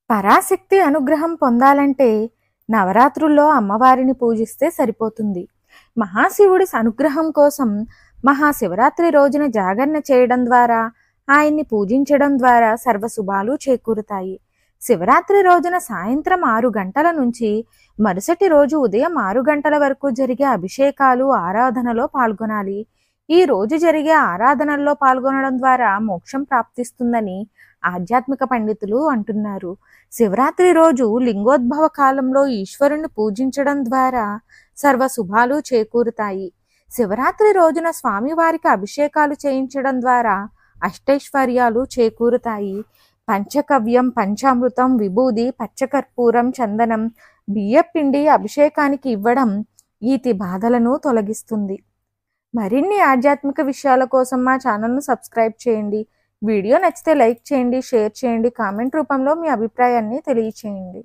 పరాశక్తి అనుగ్రహం పొందాలంటే నవరాత్రుల్లో అమ్మవారిని పూజిస్తే సరిపోతుంది. మహాశివుడి అనుగ్రహం కోసం మహాశివరాత్రి రోజున జాగరణ చేయడం ద్వారా, ఆయన్ని పూజించడం ద్వారా సర్వశుభాలు చేకూరుతాయి. శివరాత్రి రోజున సాయంత్రం 6 గంటల నుంచి మరుసటి రోజు ఉదయం 6 గంటల వరకు జరిగే అభిషేకాలు, ఆరాధనలో పాల్గొనాలి. ఈ రోజు జరిగే ఆరాధనల్లో పాల్గొనడం ద్వారా మోక్షం ప్రాప్తిస్తుందని ఆధ్యాత్మిక పండితులు అంటున్నారు. శివరాత్రి రోజు లింగోద్భవ కాలంలో ఈశ్వరుని పూజించడం ద్వారా సర్వ శుభాలు చేకూరుతాయి. శివరాత్రి రోజున స్వామివారికి అభిషేకాలు చేయించడం ద్వారా అష్టైశ్వర్యాలు చేకూరుతాయి. పంచకవ్యం, పంచామృతం, విభూది, పచ్చకర్పూరం, చందనం, బియ్యపిండి అభిషేకానికి ఇవ్వడం ఈతి బాధలను తొలగిస్తుంది. మరిన్ని ఆధ్యాత్మిక విషయాల కోసం మా ఛానల్ను సబ్స్క్రైబ్ చేయండి. వీడియో నచ్చితే లైక్ చేయండి, షేర్ చేయండి, కామెంట్ రూపంలో మీ అభిప్రాయాన్ని తెలియచేయండి.